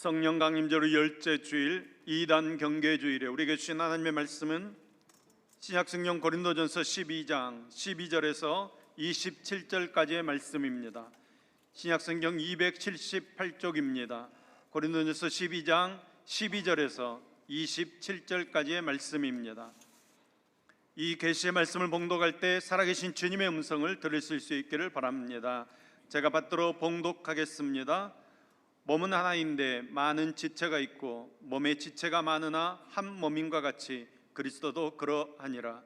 성령 강림절의 열째 주일 2단 경계주일에 우리에게 주신 하나님의 말씀은 신약성경 고린도전서 12장 12절에서 27절까지의 말씀입니다. 신약성경 278쪽입니다. 고린도전서 12장 12절에서 27절까지의 말씀입니다. 이 계시의 말씀을 봉독할 때 살아계신 주님의 음성을 들으실 수 있기를 바랍니다. 제가 받들어 봉독하겠습니다. 몸은 하나인데 많은 지체가 있고 몸에 지체가 많으나 한 몸인과 같이 그리스도도 그러하니라.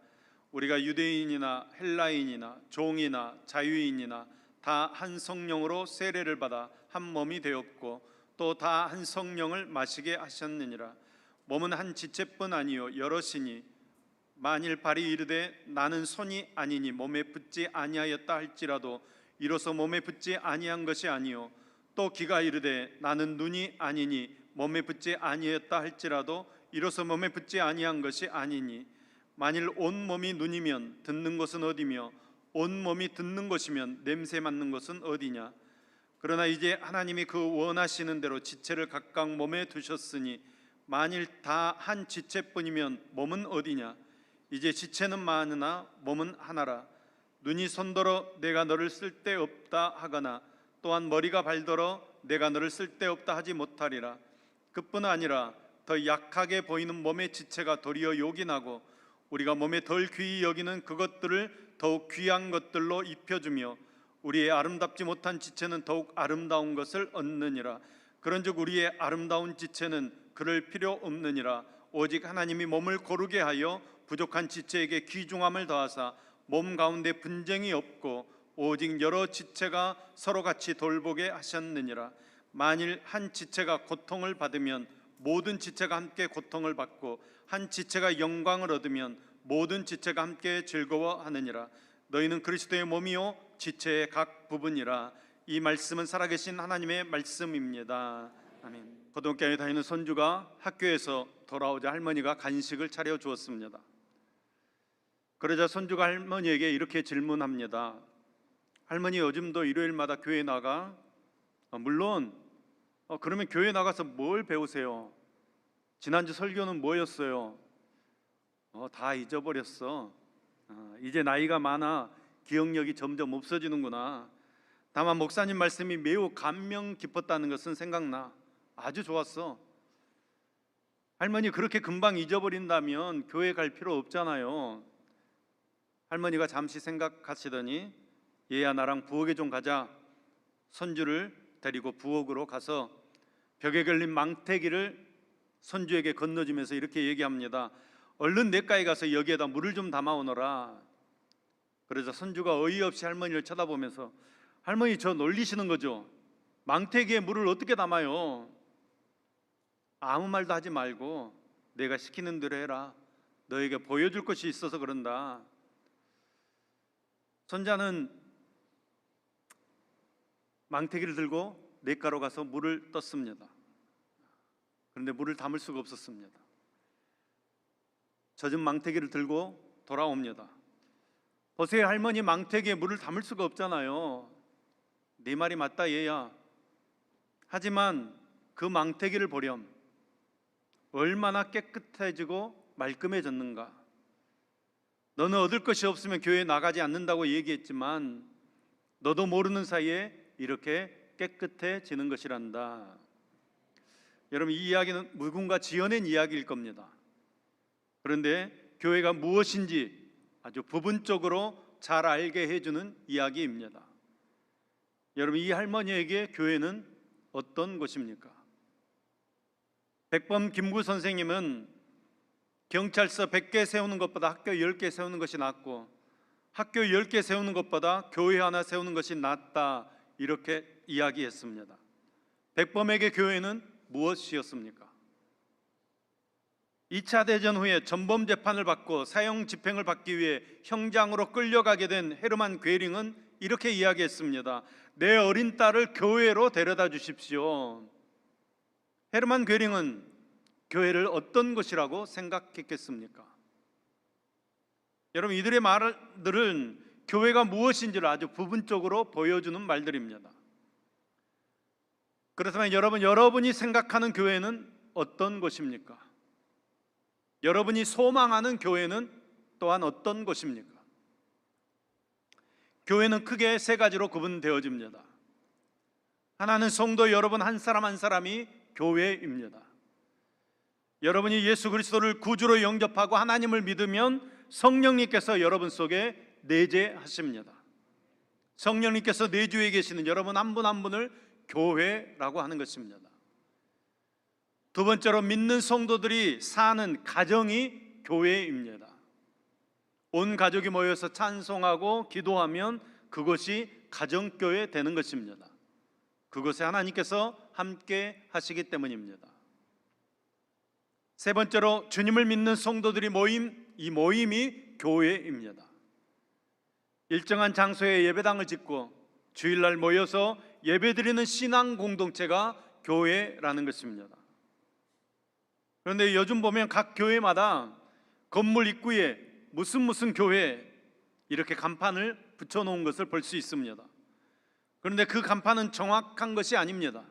우리가 유대인이나 헬라인이나 종이나 자유인이나 다 한 성령으로 세례를 받아 한 몸이 되었고 또 다 한 성령을 마시게 하셨느니라. 몸은 한 지체뿐 아니요 여럿이니 만일 발이 이르되 나는 손이 아니니 몸에 붙지 아니하였다 할지라도 이로써 몸에 붙지 아니한 것이 아니요 또 귀가 이르되 나는 눈이 아니니 몸에 붙지 아니하였다 할지라도 이로써 몸에 붙지 아니한 것이 아니니 만일 온 몸이 눈이면 듣는 것은 어디며 온 몸이 듣는 것이면 냄새 맡는 것은 어디냐. 그러나 이제 하나님이 그 원하시는 대로 지체를 각각 몸에 두셨으니 만일 다 한 지체뿐이면 몸은 어디냐. 이제 지체는 많으나 몸은 하나라. 눈이 손더러 내가 너를 쓸데없다 하거나 또한 머리가 발더러 내가 너를 쓸데없다 하지 못하리라. 그뿐 아니라 더 약하게 보이는 몸의 지체가 도리어 요긴하고 우리가 몸에 덜 귀히 여기는 그것들을 더욱 귀한 것들로 입혀주며 우리의 아름답지 못한 지체는 더욱 아름다운 것을 얻느니라. 그런즉 우리의 아름다운 지체는 그럴 필요 없느니라. 오직 하나님이 몸을 고르게 하여 부족한 지체에게 귀중함을 더하사 몸 가운데 분쟁이 없고 오직 여러 지체가 서로 같이 돌보게 하셨느니라. 만일 한 지체가 고통을 받으면 모든 지체가 함께 고통을 받고 한 지체가 영광을 얻으면 모든 지체가 함께 즐거워하느니라. 너희는 그리스도의 몸이요 지체의 각 부분이라. 이 말씀은 살아계신 하나님의 말씀입니다. 아멘. 고등학교에 다니는 손주가 학교에서 돌아오자 할머니가 간식을 차려 주었습니다. 그러자 손주가 할머니에게 이렇게 질문합니다. 할머니, 요즘도 일요일마다 교회 나가? 물론. 그러면 교회 나가서 뭘 배우세요? 지난주 설교는 뭐였어요? 다 잊어버렸어. 이제 나이가 많아 기억력이 점점 없어지는구나. 다만 목사님 말씀이 매우 감명 깊었다는 것은 생각나. 아주 좋았어. 할머니, 그렇게 금방 잊어버린다면 교회 갈 필요 없잖아요. 할머니가 잠시 생각하시더니 얘야, 나랑 부엌에 좀 가자. 손주를 데리고 부엌으로 가서 벽에 걸린 망태기를 손주에게 건너주면서 이렇게 얘기합니다. 얼른 냇가에 가서 여기에다 물을 좀 담아오너라. 그러자 손주가 어이없이 할머니를 쳐다보면서 할머니, 저 놀리시는 거죠? 망태기에 물을 어떻게 담아요? 아무 말도 하지 말고 내가 시키는 대로 해라. 너에게 보여줄 것이 있어서 그런다. 손자는 망태기를 들고 냇가로 가서 물을 떴습니다. 그런데 물을 담을 수가 없었습니다. 젖은 망태기를 들고 돌아옵니다. 보세요, 할머니, 망태기에 물을 담을 수가 없잖아요. 네 말이 맞다 얘야. 하지만 그 망태기를 보렴 얼마나 깨끗해지고 말끔해졌는가. 너는 얻을 것이 없으면 교회에 나가지 않는다고 얘기했지만 너도 모르는 사이에 이렇게 깨끗해지는 것이란다. 여러분, 이 이야기는 누군가 지어낸 이야기일 겁니다. 그런데 교회가 무엇인지 아주 부분적으로 잘 알게 해주는 이야기입니다. 여러분, 이 할머니에게 교회는 어떤 곳입니까? 백범 김구 선생님은 경찰서 100개 세우는 것보다 학교 10개 세우는 것이 낫고 학교 10개 세우는 것보다 교회 하나 세우는 것이 낫다, 이렇게 이야기했습니다. 백범에게 교회는 무엇이었습니까? 2차 대전 후에 전범 재판을 받고 사형 집행을 받기 위해 형장으로 끌려가게 된 헤르만 괴링은 이렇게 이야기했습니다. 내 어린 딸을 교회로 데려다 주십시오. 헤르만 괴링은 교회를 어떤 것이라고 생각했겠습니까? 여러분, 이들의 말들은 교회가 무엇인지를 아주 부분적으로 보여주는 말들입니다. 그렇다면 여러분이 생각하는 교회는 어떤 곳입니까? 여러분이 소망하는 교회는 또한 어떤 곳입니까? 교회는 크게 세 가지로 구분되어집니다. 하나는 성도 여러분 한 사람 한 사람이 교회입니다. 여러분이 예수 그리스도를 구주로 영접하고 하나님을 믿으면 성령님께서 여러분 속에 내재하십니다. 성령님께서 내주에 계시는 여러분 한 분 한 분을 교회라고 하는 것입니다. 두 번째로 믿는 성도들이 사는 가정이 교회입니다. 온 가족이 모여서 찬송하고 기도하면 그것이 가정교회 되는 것입니다. 그것에 하나님께서 함께 하시기 때문입니다. 세 번째로 주님을 믿는 성도들이 모임, 이 모임이 교회입니다. 일정한 장소에 예배당을 짓고 주일날 모여서 예배드리는 신앙 공동체가 교회라는 것입니다. 그런데 요즘 보면 각 교회마다 건물 입구에 무슨 교회 이렇게 간판을 붙여놓은 것을 볼 수 있습니다. 그런데 그 간판은 정확한 것이 아닙니다.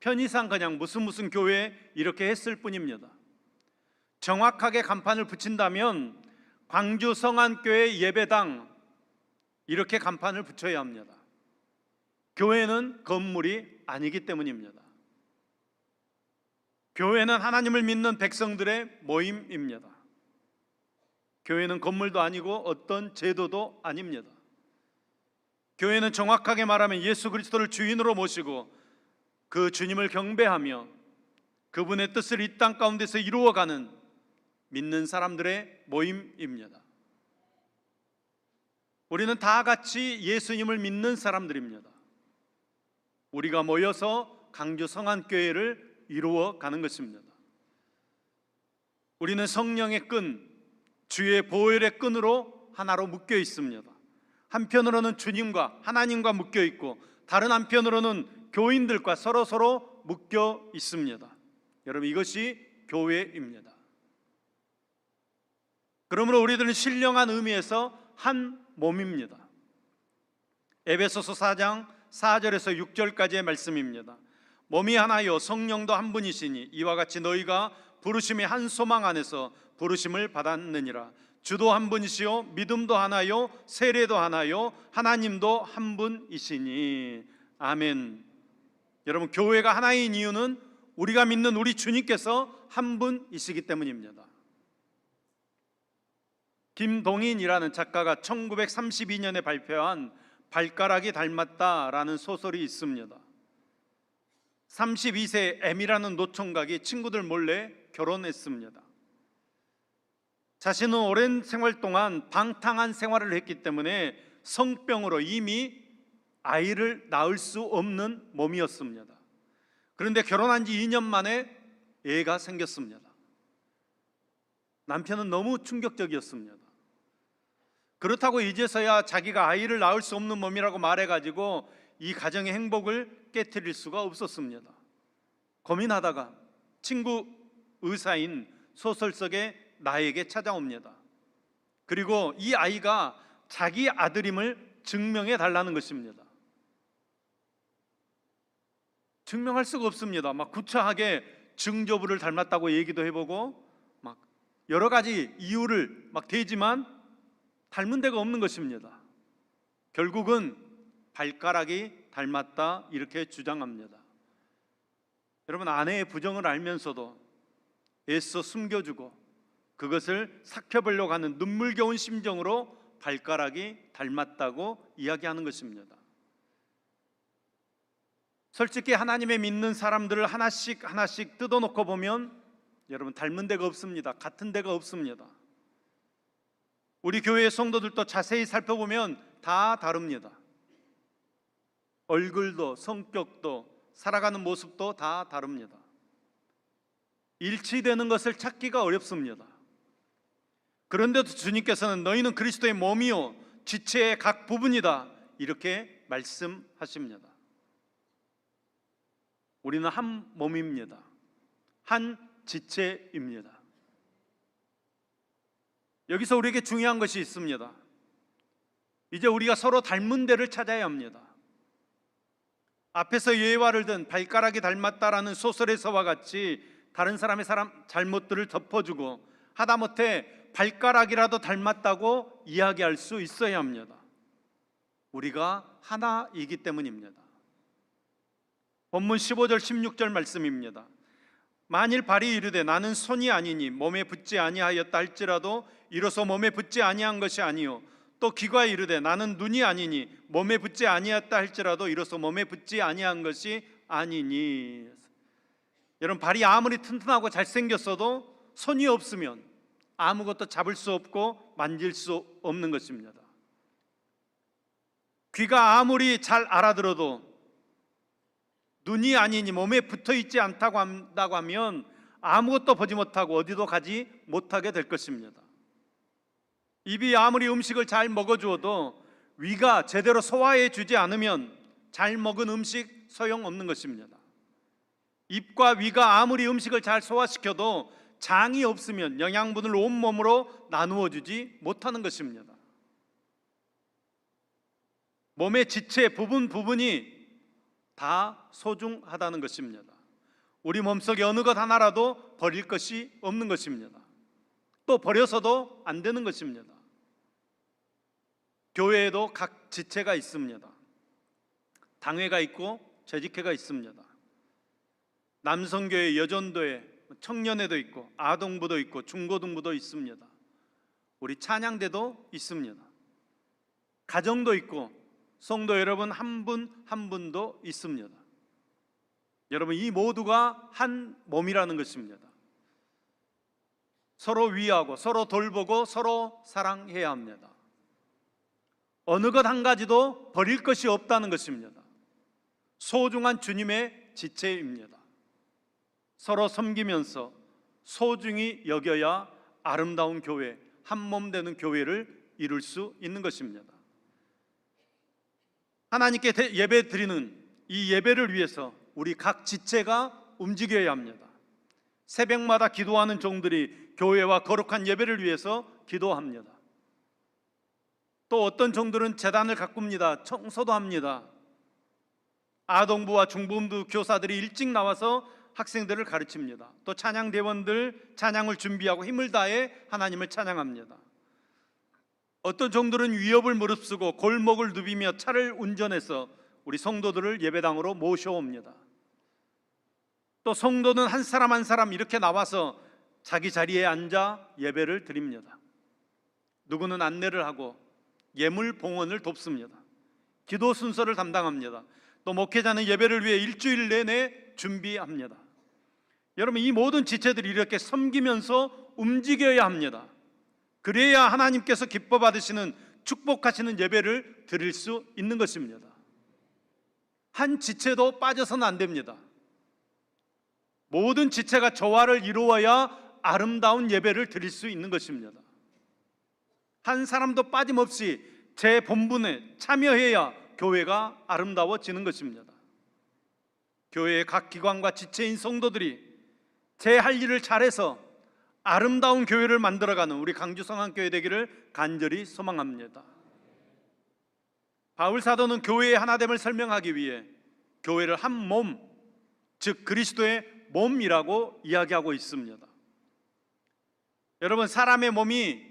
편의상 그냥 무슨 교회 이렇게 했을 뿐입니다. 정확하게 간판을 붙인다면 광주 성안교회 예배당 이렇게 간판을 붙여야 합니다. 교회는 건물이 아니기 때문입니다. 교회는 하나님을 믿는 백성들의 모임입니다. 교회는 건물도 아니고 어떤 제도도 아닙니다. 교회는 정확하게 말하면 예수 그리스도를 주인으로 모시고 그 주님을 경배하며 그분의 뜻을 이 땅 가운데서 이루어가는 믿는 사람들의 모임입니다. 우리는 다 같이 예수님을 믿는 사람들입니다. 우리가 모여서 강주 성안교회를 이루어가는 것입니다. 우리는 성령의 끈, 주의 보혈의 끈으로 하나로 묶여 있습니다. 한편으로는 주님과 하나님과 묶여 있고 다른 한편으로는 교인들과 서로 묶여 있습니다. 여러분, 이것이 교회입니다. 그러므로 우리들은 신령한 의미에서 한 몸입니다. 에베소서 4장 4절에서 6절까지의 말씀입니다. 몸이 하나요 성령도 한 분이시니 이와 같이 너희가 부르심의 한 소망 안에서 부르심을 받았느니라. 주도 한 분이시요 믿음도 하나요 세례도 하나요 하나님도 한 분이시니. 아멘. 여러분, 교회가 하나인 이유는 우리가 믿는 우리 주님께서 한 분이시기 때문입니다. 김동인이라는 작가가 1932년에 발표한 발가락이 닮았다라는 소설이 있습니다. 32세 M이라는 노총각이 친구들 몰래 결혼했습니다. 자신은 오랜 생활 동안 방탕한 생활을 했기 때문에 성병으로 이미 아이를 낳을 수 없는 몸이었습니다. 그런데 결혼한 지 2년 만에 애가 생겼습니다. 남편은 너무 충격적이었습니다. 그렇다고 이제서야 자기가 아이를 낳을 수 없는 몸이라고 말해가지고 이 가정의 행복을 깨트릴 수가 없었습니다. 고민하다가 친구 의사인 소설 속의 나에게 찾아옵니다. 그리고 이 아이가 자기 아들임을 증명해 달라는 것입니다. 증명할 수가 없습니다. 막 구차하게 증조부를 닮았다고 얘기도 해보고 막 여러 가지 이유를 막 대지만 닮은 데가 없는 것입니다. 결국은 발가락이 닮았다 이렇게 주장합니다. 여러분, 아내의 부정을 알면서도 애써 숨겨주고 그것을 삭혀보려고 하는 눈물겨운 심정으로 발가락이 닮았다고 이야기하는 것입니다. 솔직히 하나님의 믿는 사람들을 하나씩 뜯어놓고 보면 여러분, 닮은 데가 없습니다. 같은 데가 없습니다. 우리 교회의 성도들도 자세히 살펴보면 다 다릅니다. 얼굴도 성격도 살아가는 모습도 다 다릅니다. 일치되는 것을 찾기가 어렵습니다. 그런데도 주님께서는 너희는 그리스도의 몸이요 지체의 각 부분이다 이렇게 말씀하십니다. 우리는 한 몸입니다. 한 지체입니다. 여기서 우리에게 중요한 것이 있습니다. 이제 우리가 서로 닮은 데를 찾아야 합니다. 앞에서 예화를 든 발가락이 닮았다라는 소설에서와 같이 다른 사람의 잘못들을 덮어주고 하다못해 발가락이라도 닮았다고 이야기할 수 있어야 합니다. 우리가 하나이기 때문입니다. 본문 15절 16절 말씀입니다. 만일 발이 이르되 나는 손이 아니니 몸에 붙지 아니하였다 할지라도 이로써 몸에 붙지 아니한 것이 아니요 또 귀가 이르되 나는 눈이 아니니 몸에 붙지 아니했다 할지라도 이로써 몸에 붙지 아니한 것이 아니니. 여러분, 발이 아무리 튼튼하고 잘생겼어도 손이 없으면 아무것도 잡을 수 없고 만질 수 없는 것입니다. 귀가 아무리 잘 알아들어도 눈이 아니니 몸에 붙어있지 않다고 한다고 하면 아무것도 보지 못하고 어디도 가지 못하게 될 것입니다. 입이 아무리 음식을 잘 먹어주어도 위가 제대로 소화해 주지 않으면 잘 먹은 음식 소용없는 것입니다. 입과 위가 아무리 음식을 잘 소화시켜도 장이 없으면 영양분을 온몸으로 나누어 주지 못하는 것입니다. 몸의 지체 부분이 다 소중하다는 것입니다. 우리 몸속에 어느 것 하나라도 버릴 것이 없는 것입니다. 또 버려서도 안 되는 것입니다. 교회에도 각 지체가 있습니다. 당회가 있고 재직회가 있습니다. 남성교회, 여전도회, 청년회도 있고 아동부도 있고 중고등부도 있습니다. 우리 찬양대도 있습니다. 가정도 있고 성도 여러분 한 분 한 분도 있습니다. 여러분, 이 모두가 한 몸이라는 것입니다. 서로 위하고 서로 돌보고 서로 사랑해야 합니다. 어느 것 한 가지도 버릴 것이 없다는 것입니다. 소중한 주님의 지체입니다. 서로 섬기면서 소중히 여겨야 아름다운 교회, 한 몸 되는 교회를 이룰 수 있는 것입니다. 하나님께 예배 드리는 이 예배를 위해서 우리 각 지체가 움직여야 합니다. 새벽마다 기도하는 종들이 교회와 거룩한 예배를 위해서 기도합니다. 또 어떤 종들은 제단을 가꿉니다. 청소도 합니다. 아동부와 중부부 교사들이 일찍 나와서 학생들을 가르칩니다. 또 찬양대원들 찬양을 준비하고 힘을 다해 하나님을 찬양합니다. 어떤 종들은 위협을 무릅쓰고 골목을 누비며 차를 운전해서 우리 성도들을 예배당으로 모셔옵니다. 또 성도는 한 사람 한 사람 이렇게 나와서 자기 자리에 앉아 예배를 드립니다. 누구는 안내를 하고 예물 봉헌을 돕습니다. 기도 순서를 담당합니다. 또 목회자는 예배를 위해 일주일 내내 준비합니다. 여러분, 이 모든 지체들이 이렇게 섬기면서 움직여야 합니다. 그래야 하나님께서 기뻐 받으시는 축복하시는 예배를 드릴 수 있는 것입니다. 한 지체도 빠져서는 안 됩니다. 모든 지체가 조화를 이루어야 아름다운 예배를 드릴 수 있는 것입니다. 한 사람도 빠짐없이 제 본분에 참여해야 교회가 아름다워지는 것입니다. 교회의 각 기관과 지체인 성도들이 제 할 일을 잘해서 아름다운 교회를 만들어가는 우리 강주성안교회 되기를 간절히 소망합니다. 바울 사도는 교회의 하나됨을 설명하기 위해 교회를 한 몸, 즉 그리스도의 몸이라고 이야기하고 있습니다. 여러분, 사람의 몸이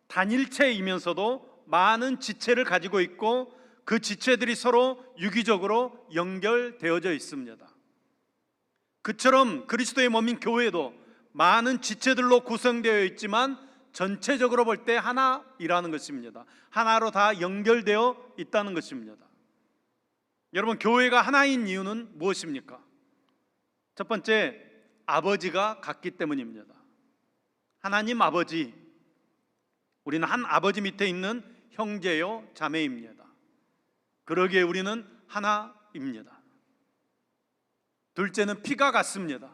단일체이면서도 많은 지체를 가지고 있고 그 지체들이 서로 유기적으로 연결되어져 있습니다. 그처럼 그리스도의 몸인 교회도 많은 지체들로 구성되어 있지만 전체적으로 볼 때 하나이라는 것입니다. 하나로 다 연결되어 있다는 것입니다. 여러분, 교회가 하나인 이유는 무엇입니까? 첫 번째, 아버지가 같기 때문입니다. 하나님 아버지, 우리는 한 아버지 밑에 있는 형제요 자매입니다. 그러기에 우리는 하나입니다. 둘째는 피가 같습니다.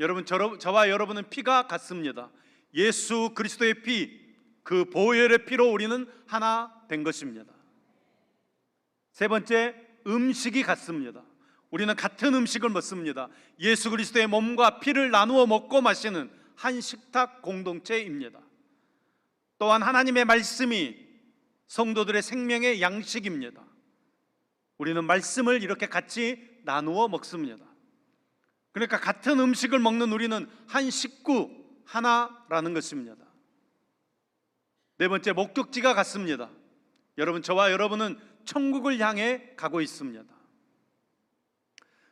여러분, 저와 여러분은 피가 같습니다. 예수 그리스도의 피, 그 보혈의 피로 우리는 하나 된 것입니다. 세 번째, 음식이 같습니다. 우리는 같은 음식을 먹습니다. 예수 그리스도의 몸과 피를 나누어 먹고 마시는 한 식탁 공동체입니다. 또한 하나님의 말씀이 성도들의 생명의 양식입니다. 우리는 말씀을 이렇게 같이 나누어 먹습니다. 그러니까 같은 음식을 먹는 우리는 한 식구 하나라는 것입니다. 네 번째, 목적지가 같습니다. 여러분, 저와 여러분은 천국을 향해 가고 있습니다.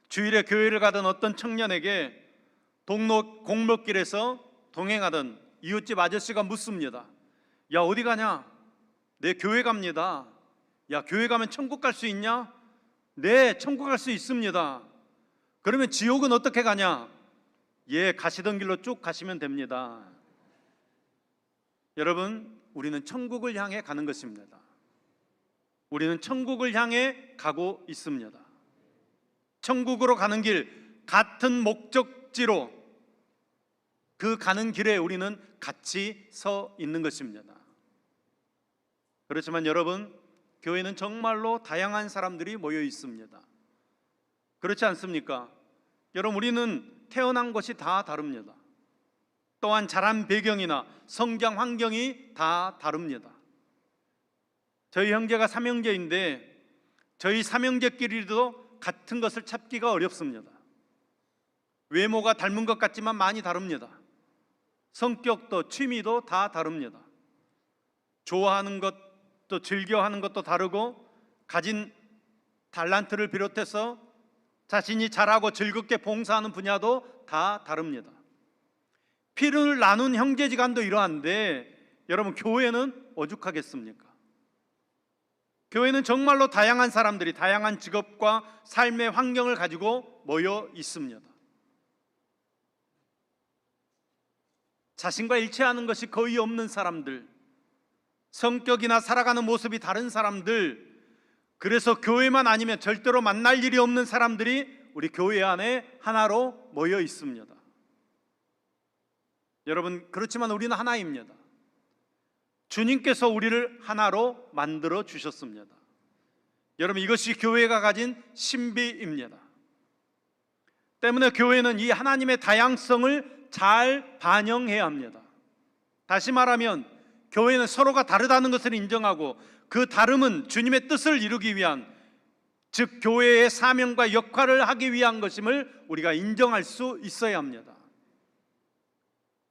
주일에 교회를 가던 어떤 청년에게 동로 공목길에서 동행하던 이웃집 아저씨가 묻습니다. 야, 어디 가냐? 네, 교회 갑니다. 야, 교회 가면 천국 갈 수 있냐? 네, 천국 갈 수 있습니다. 그러면 지옥은 어떻게 가냐? 예, 가시던 길로 쭉 가시면 됩니다. 여러분, 우리는 천국을 향해 가는 것입니다. 우리는 천국을 향해 가고 있습니다. 천국으로 가는 길, 같은 목적지로 그 가는 길에 우리는 같이 서 있는 것입니다. 그렇지만 여러분, 교회는 정말로 다양한 사람들이 모여 있습니다. 그렇지 않습니까? 여러분, 우리는 태어난 것이 다 다릅니다. 또한 자란 배경이나 성장 환경이 다 다릅니다. 저희 형제가 삼형제인데 저희 삼형제끼리도 같은 것을 찾기가 어렵습니다. 외모가 닮은 것 같지만 많이 다릅니다. 성격도 취미도 다 다릅니다. 좋아하는 것도 즐겨하는 것도 다르고 가진 달란트를 비롯해서 자신이 잘하고 즐겁게 봉사하는 분야도 다 다릅니다. 피를 나눈 형제지간도 이러한데 여러분, 교회는 오죽하겠습니까? 교회는 정말로 다양한 사람들이 다양한 직업과 삶의 환경을 가지고 모여 있습니다. 자신과 일치하는 것이 거의 없는 사람들, 성격이나 살아가는 모습이 다른 사람들, 그래서 교회만 아니면 절대로 만날 일이 없는 사람들이 우리 교회 안에 하나로 모여 있습니다. 여러분, 그렇지만 우리는 하나입니다. 주님께서 우리를 하나로 만들어 주셨습니다. 여러분, 이것이 교회가 가진 신비입니다. 때문에 교회는 이 하나님의 다양성을 잘 반영해야 합니다. 다시 말하면 교회는 서로가 다르다는 것을 인정하고 그 다름은 주님의 뜻을 이루기 위한, 즉 교회의 사명과 역할을 하기 위한 것임을 우리가 인정할 수 있어야 합니다.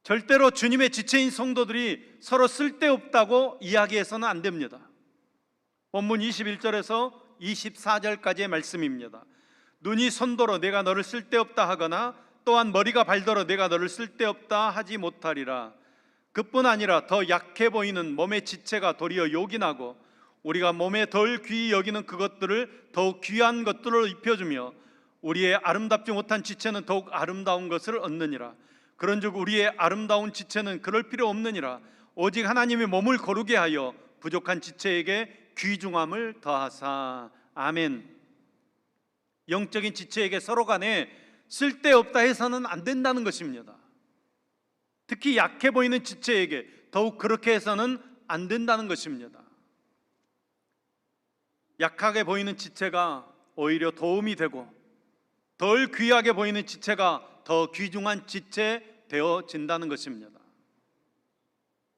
절대로 주님의 지체인 성도들이 서로 쓸데없다고 이야기해서는 안 됩니다. 본문 21절에서 24절까지의 말씀입니다. 눈이 손더러 내가 너를 쓸데없다 하거나 또한 머리가 발더러 내가 너를 쓸데없다 하지 못하리라. 그뿐 아니라 더 약해 보이는 몸의 지체가 도리어 요긴하고 우리가 몸에 덜 귀히 여기는 그것들을 더욱 귀한 것들로 입혀주며 우리의 아름답지 못한 지체는 더욱 아름다운 것을 얻느니라. 그런즉 우리의 아름다운 지체는 그럴 필요 없느니라. 오직 하나님이 몸을 거룩게 하여 부족한 지체에게 귀중함을 더하사. 아멘. 영적인 지체에게 서로 간에 쓸데없다 해서는 안 된다는 것입니다. 특히 약해 보이는 지체에게 더욱 그렇게 해서는 안 된다는 것입니다. 약하게 보이는 지체가 오히려 도움이 되고 덜 귀하게 보이는 지체가 더 귀중한 지체 되어진다는 것입니다.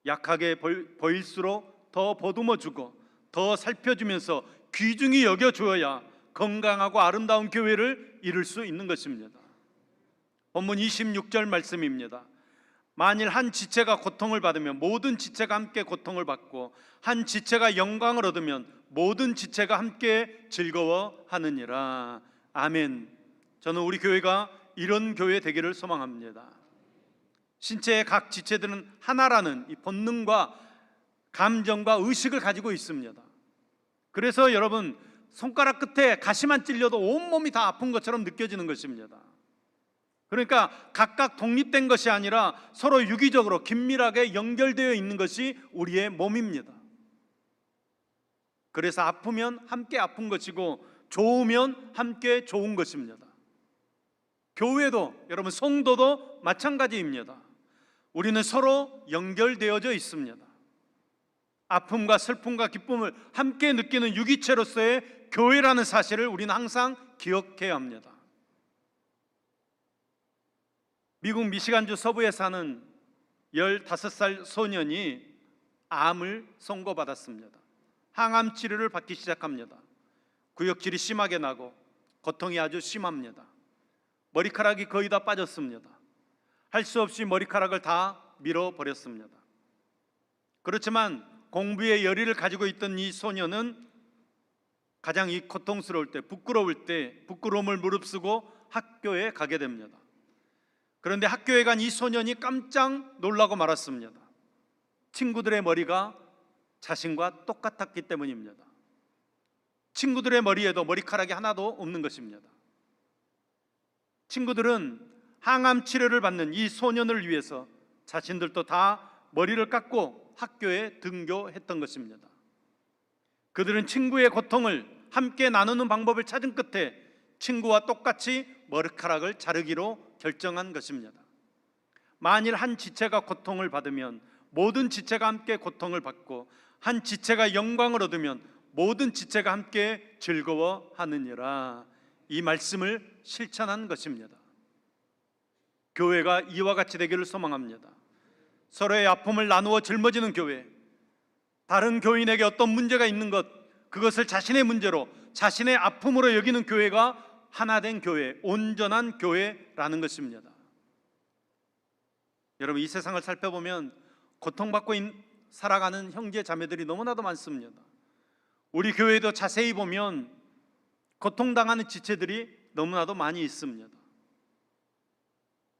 약하게 보일수록 더 보듬어주고 더 살펴주면서 귀중히 여겨주어야 건강하고 아름다운 교회를 이룰 수 있는 것입니다. 본문 26절 말씀입니다. 만일 한 지체가 고통을 받으면 모든 지체가 함께 고통을 받고 한 지체가 영광을 얻으면 모든 지체가 함께 즐거워하느니라. 아멘. 저는 우리 교회가 이런 교회 되기를 소망합니다. 신체의 각 지체들은 하나라는 이 본능과 감정과 의식을 가지고 있습니다. 그래서 여러분, 손가락 끝에 가시만 찔려도 온몸이 다 아픈 것처럼 느껴지는 것입니다. 그러니까 각각 독립된 것이 아니라 서로 유기적으로 긴밀하게 연결되어 있는 것이 우리의 몸입니다. 그래서 아프면 함께 아픈 것이고 좋으면 함께 좋은 것입니다. 교회도, 여러분 성도도 마찬가지입니다. 우리는 서로 연결되어져 있습니다. 아픔과 슬픔과 기쁨을 함께 느끼는 유기체로서의 교회라는 사실을 우리는 항상 기억해야 합니다. 미국 미시간주 서부에 사는 15살 소년이 암을 선고받았습니다. 항암 치료를 받기 시작합니다. 구역질이 심하게 나고 고통이 아주 심합니다. 머리카락이 거의 다 빠졌습니다. 할 수 없이 머리카락을 다 밀어버렸습니다. 그렇지만 공부의 열의를 가지고 있던 이 소녀는 가장 이 고통스러울 때, 부끄러울 때 부끄러움을 무릅쓰고 학교에 가게 됩니다. 그런데 학교에 간 이 소년이 깜짝 놀라고 말았습니다. 친구들의 머리가 자신과 똑같았기 때문입니다. 친구들의 머리에도 머리카락이 하나도 없는 것입니다. 친구들은 항암 치료를 받는 이 소년을 위해서 자신들도 다 머리를 깎고 학교에 등교했던 것입니다. 그들은 친구의 고통을 함께 나누는 방법을 찾은 끝에 친구와 똑같이 머리카락을 자르기로 결정한 것입니다. 만일 한 지체가 고통을 받으면 모든 지체가 함께 고통을 받고, 한 지체가 영광을 얻으면 모든 지체가 함께 즐거워하느니라. 이 말씀을 실천한 것입니다. 교회가 이와 같이 되기를 소망합니다. 서로의 아픔을 나누어 짊어지는 교회, 다른 교인에게 어떤 문제가 있는 것, 그것을 자신의 문제로, 자신의 아픔으로 여기는 교회가 하나된 교회, 온전한 교회라는 것입니다. 여러분, 이 세상을 살펴보면 고통받고 살아가는 형제 자매들이 너무나도 많습니다. 우리 교회도 자세히 보면 고통당하는 지체들이 너무나도 많이 있습니다.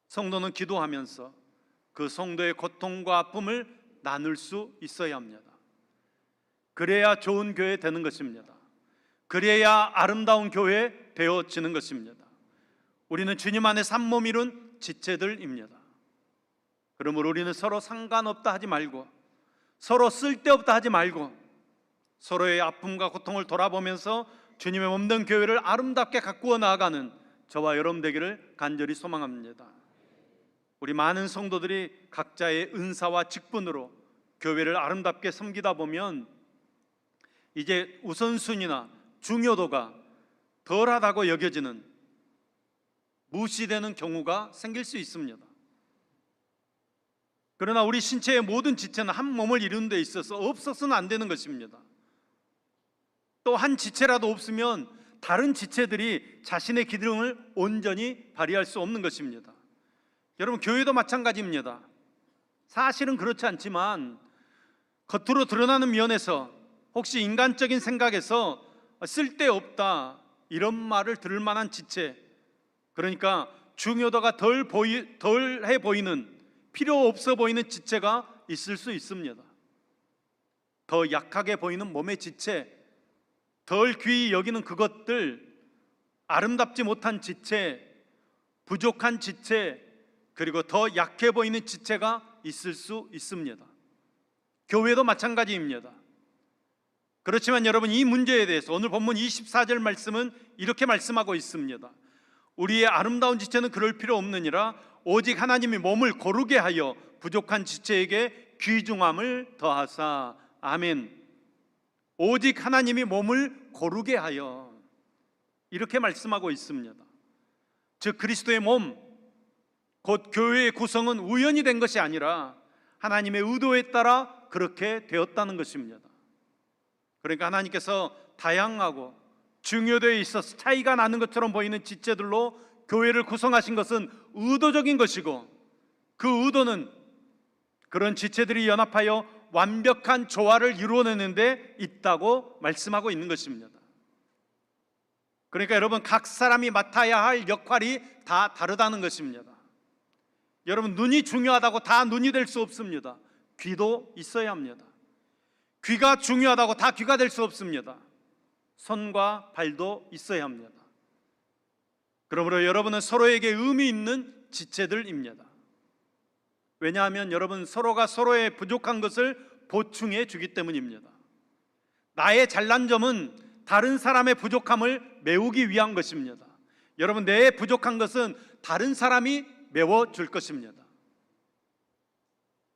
성도는 기도하면서 그 성도의 고통과 아픔을 나눌 수 있어야 합니다. 그래야 좋은 교회 되는 것입니다. 그래야 아름다운 교회 되어지는 것입니다. 우리는 주님 안에서 한 몸 이룬 지체들입니다. 그러므로 우리는 서로 상관없다 하지 말고, 서로 쓸데없다 하지 말고, 서로의 아픔과 고통을 돌아보면서 주님의 몸된 교회를 아름답게 가꾸어 나아가는 저와 여러분 되기를 간절히 소망합니다. 우리 많은 성도들이 각자의 은사와 직분으로 교회를 아름답게 섬기다 보면 이제 우선순위나 중요도가 덜하다고 여겨지는, 무시되는 경우가 생길 수 있습니다. 그러나 우리 신체의 모든 지체는 한 몸을 이루는 데 있어서 없어서는 안 되는 것입니다. 또 한 지체라도 없으면 다른 지체들이 자신의 기능을 온전히 발휘할 수 없는 것입니다. 여러분, 교회도 마찬가지입니다. 사실은 그렇지 않지만 겉으로 드러나는 면에서 혹시 인간적인 생각에서 쓸데없다 이런 말을 들을 만한 지체, 그러니까 중요도가 덜해 보이는, 필요 없어 보이는 지체가 있을 수 있습니다. 더 약하게 보이는 몸의 지체, 덜 귀히 여기는 그것들, 아름답지 못한 지체, 부족한 지체, 그리고 더 약해 보이는 지체가 있을 수 있습니다. 교회도 마찬가지입니다. 그렇지만 여러분, 이 문제에 대해서 오늘 본문 24절 말씀은 이렇게 말씀하고 있습니다. 우리의 아름다운 지체는 그럴 필요 없느니라. 오직 하나님이 몸을 고르게 하여 부족한 지체에게 귀중함을 더하사. 아멘. 오직 하나님이 몸을 고르게 하여, 이렇게 말씀하고 있습니다. 즉 그리스도의 몸, 곧 교회의 구성은 우연히 된 것이 아니라 하나님의 의도에 따라 그렇게 되었다는 것입니다. 그러니까 하나님께서 다양하고 중요도에 있어서 차이가 나는 것처럼 보이는 지체들로 교회를 구성하신 것은 의도적인 것이고, 그 의도는 그런 지체들이 연합하여 완벽한 조화를 이루어내는 데 있다고 말씀하고 있는 것입니다. 그러니까 여러분, 각 사람이 맡아야 할 역할이 다 다르다는 것입니다. 여러분, 눈이 중요하다고 다 눈이 될 수 없습니다. 귀도 있어야 합니다. 귀가 중요하다고 다 귀가 될 수 없습니다. 손과 발도 있어야 합니다. 그러므로 여러분은 서로에게 의미 있는 지체들입니다. 왜냐하면 여러분, 서로가 서로의 부족한 것을 보충해 주기 때문입니다. 나의 잘난 점은 다른 사람의 부족함을 메우기 위한 것입니다. 여러분, 내 부족한 것은 다른 사람이 메워줄 것입니다.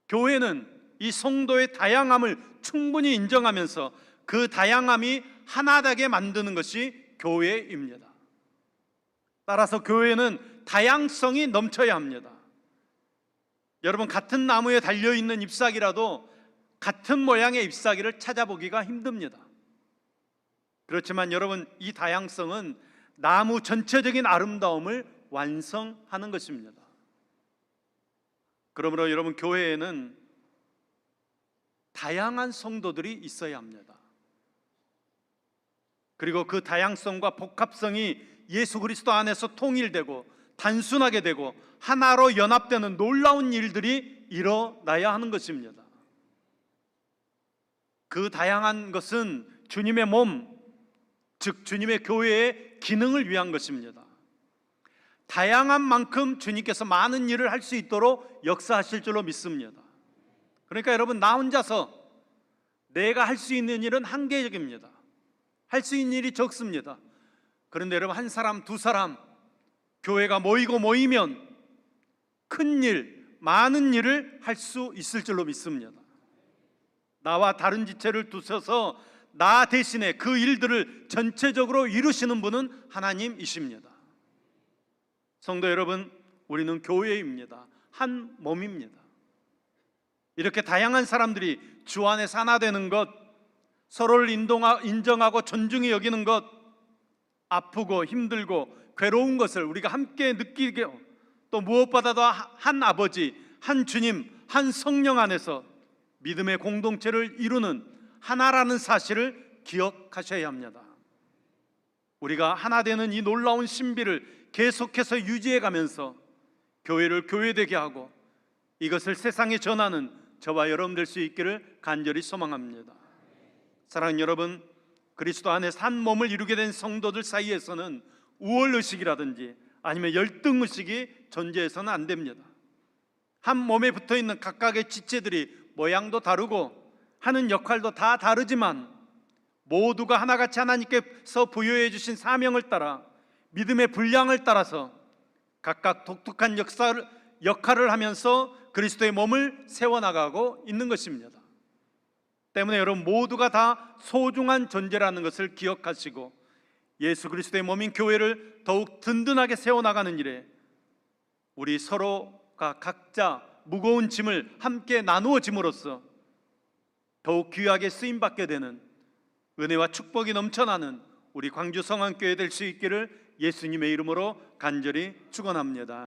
교회는 이 성도의 다양함을 충분히 인정하면서 그 다양함이 하나되게 만드는 것이 교회입니다. 따라서 교회는 다양성이 넘쳐야 합니다. 여러분, 같은 나무에 달려있는 잎사귀라도 같은 모양의 잎사귀를 찾아보기가 힘듭니다. 그렇지만 여러분, 이 다양성은 나무 전체적인 아름다움을 완성하는 것입니다. 그러므로 여러분, 교회에는 다양한 성도들이 있어야 합니다. 그리고 그 다양성과 복합성이 예수 그리스도 안에서 통일되고 단순하게 되고 하나로 연합되는 놀라운 일들이 일어나야 하는 것입니다. 그 다양한 것은 주님의 몸, 즉 주님의 교회의 기능을 위한 것입니다. 다양한 만큼 주님께서 많은 일을 할 수 있도록 역사하실 줄로 믿습니다. 그러니까 여러분, 나 혼자서 내가 할 수 있는 일은 한계적입니다. 할 수 있는 일이 적습니다. 그런데 여러분, 한 사람, 두 사람 교회가 모이면 큰 일, 많은 일을 할 수 있을 줄로 믿습니다. 나와 다른 지체를 두셔서 나 대신에 그 일들을 전체적으로 이루시는 분은 하나님이십니다. 성도 여러분, 우리는 교회입니다. 한 몸입니다. 이렇게 다양한 사람들이 주 안에서 하나 되는 것, 서로를 인정하고 존중히 여기는 것, 아프고 힘들고 괴로운 것을 우리가 함께 느끼게, 또 무엇보다도 한 아버지, 한 주님, 한 성령 안에서 믿음의 공동체를 이루는 하나라는 사실을 기억하셔야 합니다. 우리가 하나 되는 이 놀라운 신비를 계속해서 유지해 가면서 교회를 교회되게 하고 이것을 세상에 전하는 저와 여러분 될 수 있기를 간절히 소망합니다. 사랑하는 여러분, 그리스도 안에서 한 몸을 이루게 된 성도들 사이에서는 우월의식이라든지 아니면 열등의식이 존재해서는 안 됩니다. 한 몸에 붙어있는 각각의 지체들이 모양도 다르고 하는 역할도 다 다르지만 모두가 하나같이 하나님께서 부여해 주신 사명을 따라 믿음의 분량을 따라서 각각 독특한 역할을 하면서 그리스도의 몸을 세워나가고 있는 것입니다. 때문에 여러분, 모두가 다 소중한 존재라는 것을 기억하시고 예수 그리스도의 몸인 교회를 더욱 든든하게 세워나가는 일에 우리 서로가 각자 무거운 짐을 함께 나누어짐으로써 더욱 귀하게 쓰임받게 되는 은혜와 축복이 넘쳐나는 우리 광주 성안교회 될 수 있기를 예수님의 이름으로 간절히 축원합니다.